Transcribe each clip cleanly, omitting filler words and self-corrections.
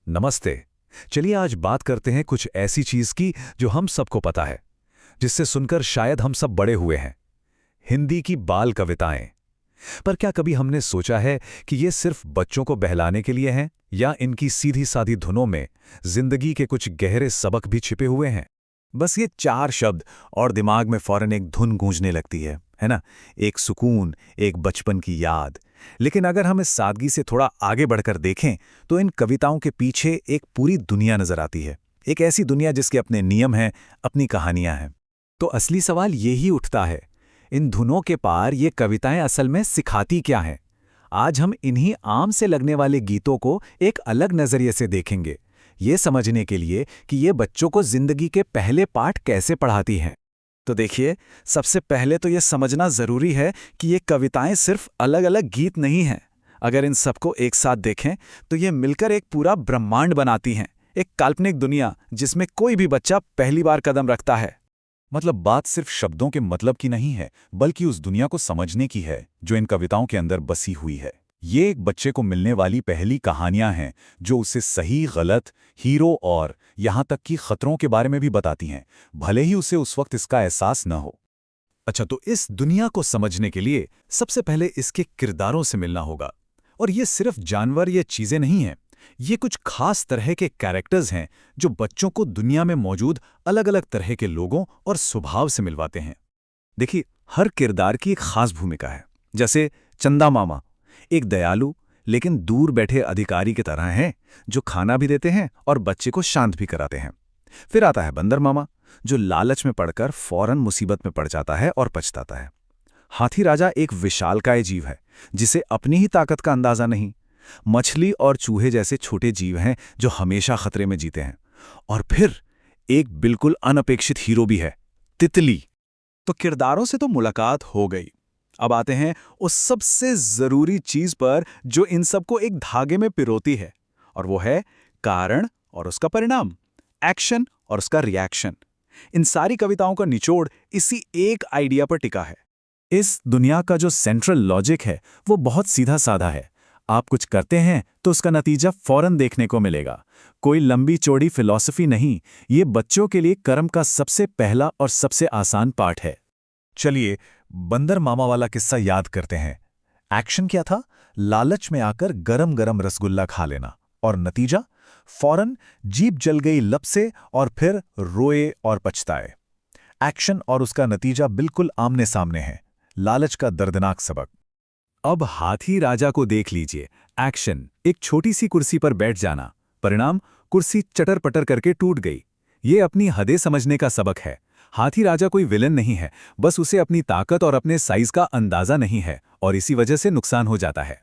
नमस्ते। चलिए आज बात करते हैं कुछ ऐसी चीज की जो हम सबको पता है, जिससे सुनकर शायद हम सब बड़े हुए हैं। हिंदी की बाल कविताएं। पर क्या कभी हमने सोचा है कि ये सिर्फ बच्चों को बहलाने के लिए हैं, या इनकी सीधी सादी धुनों में जिंदगी के कुछ गहरे सबक भी छिपे हुए हैं? बस ये चार शब्द और दिमाग में फौरन एक धुन गूंजने लगती है ना? एक सुकून, एक बचपन की याद। लेकिन अगर हम इस सादगी से थोड़ा आगे बढ़कर देखें तो इन कविताओं के पीछे एक पूरी दुनिया नजर आती है। एक ऐसी दुनिया जिसके अपने नियम हैं, अपनी कहानियां हैं। तो असली सवाल यही उठता है, इन धुनों के पार ये कविताएं असल में सिखाती क्या हैं? आज हम इन्हीं आम से लगने वाले गीतों को एक अलग नजरिए से देखेंगे, ये समझने के लिए कि ये बच्चों को जिंदगी के पहले पाठ कैसे पढ़ाती हैं। तो देखिए, सबसे पहले तो ये समझना जरूरी है कि ये कविताएं सिर्फ अलग अलग गीत नहीं हैं। अगर इन सबको एक साथ देखें तो ये मिलकर एक पूरा ब्रह्मांड बनाती हैं, एक काल्पनिक दुनिया जिसमें कोई भी बच्चा पहली बार कदम रखता है। मतलब बात सिर्फ शब्दों के मतलब की नहीं है, बल्कि उस दुनिया को समझने की है जो इन कविताओं के अंदर बसी हुई है। ये एक बच्चे को मिलने वाली पहली कहानियां हैं जो उसे सही गलत, हीरो और यहाँ तक कि खतरों के बारे में भी बताती हैं, भले ही उसे उस वक्त इसका एहसास न हो। अच्छा, तो इस दुनिया को समझने के लिए सबसे पहले इसके किरदारों से मिलना होगा। और ये सिर्फ जानवर या चीजें नहीं हैं, ये कुछ खास तरह के कैरेक्टर्स हैं जो बच्चों को दुनिया में मौजूद अलग अलग तरह के लोगों और स्वभाव से मिलवाते हैं। देखिए, हर किरदार की एक खास भूमिका है। जैसे चंदा मामा एक दयालु लेकिन दूर बैठे अधिकारी की तरह हैं, जो खाना भी देते हैं और बच्चे को शांत भी कराते हैं। फिर आता है बंदर मामा, जो लालच में पड़कर फौरन मुसीबत में पड़ जाता है और पछताता है। हाथी राजा एक विशालकाय जीव है जिसे अपनी ही ताकत का अंदाजा नहीं। मछली और चूहे जैसे छोटे जीव हैं जो हमेशा खतरे में जीते हैं। और फिर एक बिल्कुल अनपेक्षित हीरो भी है, तितली। तो किरदारों से तो मुलाकात हो गई। अब आते हैं उस सबसे जरूरी चीज पर जो इन सबको एक धागे में पिरोती है, और वो है कारण और उसका परिणाम, एक्शन और उसका रिएक्शन। इन सारी कविताओं का निचोड़ इसी एक आइडिया पर टिका है। इस दुनिया का जो सेंट्रल लॉजिक है वो बहुत सीधा साधा है। आप कुछ करते हैं तो उसका नतीजा फौरन देखने को मिलेगा। कोई लंबी चौड़ी फिलॉसफी नहीं, ये बच्चों के लिए कर्म का सबसे पहला और सबसे आसान पाठ है। चलिए बंदर मामा वाला किस्सा याद करते हैं। एक्शन क्या था? लालच में आकर गरम गरम रसगुल्ला खा लेना, और नतीजा फौरन जीभ जल गई लब से, और फिर रोए और पछताए। एक्शन और उसका नतीजा बिल्कुल आमने सामने है, लालच का दर्दनाक सबक। अब हाथी राजा को देख लीजिए। एक्शन, एक छोटी सी कुर्सी पर बैठ जाना, परिणाम कुर्सी चटर पटर करके टूट गई। ये अपनी हदें समझने का सबक है। हाथी राजा कोई विलन नहीं है, बस उसे अपनी ताकत और अपने साइज का अंदाजा नहीं है, और इसी वजह से नुकसान हो जाता है।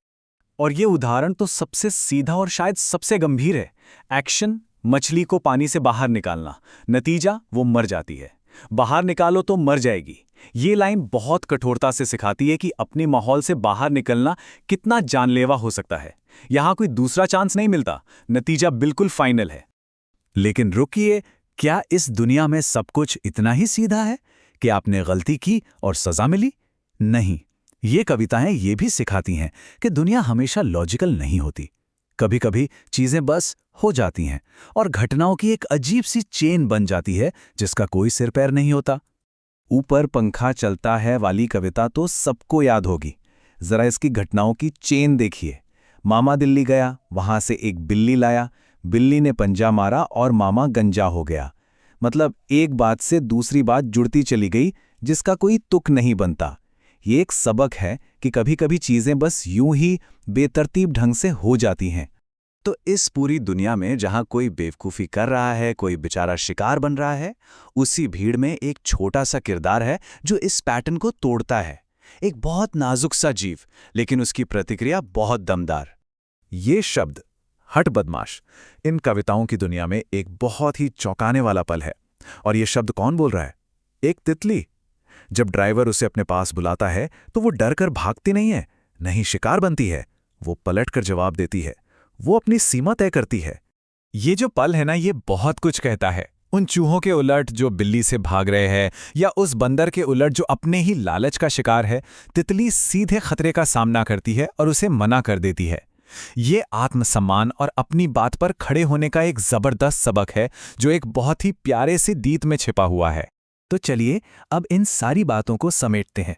और ये उदाहरण तो सबसे सीधा और शायद सबसे गंभीर है। एक्शन, मछली को पानी से बाहर निकालना, नतीजा वो मर जाती है। बाहर निकालो तो मर जाएगी। ये लाइन बहुत कठोरता से सिखाती है कि अपने माहौल से बाहर निकलना कितना जानलेवा हो सकता है। यहां कोई दूसरा चांस नहीं मिलता, नतीजा बिल्कुल फाइनल है। लेकिन रुकिए, क्या इस दुनिया में सब कुछ इतना ही सीधा है कि आपने गलती की और सजा मिली? नहीं, ये कविताएं ये भी सिखाती हैं कि दुनिया हमेशा लॉजिकल नहीं होती। कभी कभी चीजें बस हो जाती हैं और घटनाओं की एक अजीब सी चेन बन जाती है जिसका कोई सिर पैर नहीं होता। ऊपर पंखा चलता है वाली कविता तो सबको याद होगी। जरा इसकी घटनाओं की चेन देखिए। मामा दिल्ली गया, वहां से एक बिल्ली लाया, बिल्ली ने पंजा मारा और मामा गंजा हो गया। मतलब एक बात से दूसरी बात जुड़ती चली गई जिसका कोई तुक नहीं बनता। ये एक सबक है कि कभी कभी चीजें बस यूं ही बेतरतीब ढंग से हो जाती हैं। तो इस पूरी दुनिया में जहां कोई बेवकूफ़ी कर रहा है, कोई बेचारा शिकार बन रहा है, उसी भीड़ में एक छोटा सा किरदार है जो इस पैटर्न को तोड़ता है। एक बहुत नाजुक सा जीव, लेकिन उसकी प्रतिक्रिया बहुत दमदार। ये शब्द हट बदमाश इन कविताओं की दुनिया में एक बहुत ही चौंकाने वाला पल है। और ये शब्द कौन बोल रहा है? एक तितली। जब ड्राइवर उसे अपने पास बुलाता है तो वो डर कर भागती नहीं है, नहीं शिकार बनती है, वो पलट कर जवाब देती है। वो अपनी सीमा तय करती है। ये जो पल है ना, ये बहुत कुछ कहता है। उन चूहों के उलट जो बिल्ली से भाग रहे हैं, या उस बंदर के उलट जो अपने ही लालच का शिकार है, तितली सीधे खतरे का सामना करती है और उसे मना कर देती है। ये आत्मसम्मान और अपनी बात पर खड़े होने का एक जबरदस्त सबक है जो एक बहुत ही प्यारे से गीत में छिपा हुआ है। तो चलिए अब इन सारी बातों को समेटते हैं।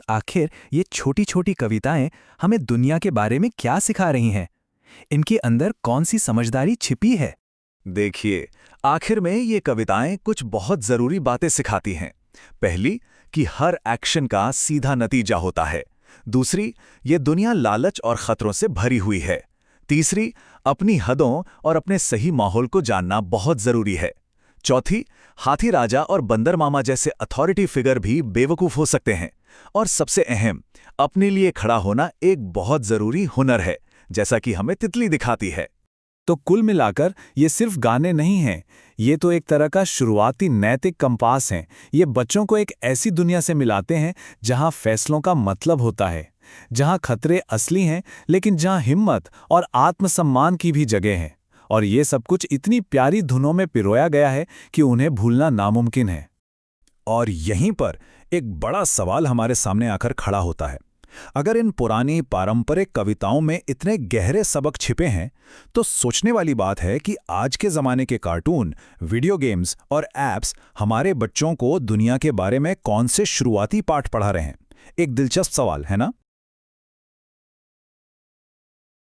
आखिर ये छोटी छोटी कविताएं हमें दुनिया के बारे में क्या सिखा रही हैं? इनके अंदर कौन सी समझदारी छिपी है? देखिए, आखिर में ये कविताएं कुछ बहुत जरूरी बातें सिखाती हैं। पहली, कि हर एक्शन का सीधा नतीजा होता है। दूसरी, ये दुनिया लालच और खतरों से भरी हुई है। तीसरी, अपनी हदों और अपने सही माहौल को जानना बहुत जरूरी है। चौथी, हाथी राजा और बंदर मामा जैसे अथॉरिटी फिगर भी बेवकूफ हो सकते हैं। और सबसे अहम, अपने लिए खड़ा होना एक बहुत जरूरी हुनर है, जैसा कि हमें तितली दिखाती है। तो कुल मिलाकर ये सिर्फ गाने नहीं हैं, ये तो एक तरह का शुरुआती नैतिक कंपास हैं। ये बच्चों को एक ऐसी दुनिया से मिलाते हैं जहां फैसलों का मतलब होता है, जहां खतरे असली हैं लेकिन जहां हिम्मत और आत्मसम्मान की भी जगह है। और ये सब कुछ इतनी प्यारी धुनों में पिरोया गया है कि उन्हें भूलना नामुमकिन है। और यहीं पर एक बड़ा सवाल हमारे सामने आकर खड़ा होता है। अगर इन पुरानी पारंपरिक कविताओं में इतने गहरे सबक छिपे हैं, तो सोचने वाली बात है कि आज के ज़माने के कार्टून, वीडियो गेम्स और ऐप्स हमारे बच्चों को दुनिया के बारे में कौन से शुरुआती पाठ पढ़ा रहे हैं। एक दिलचस्प सवाल है ना?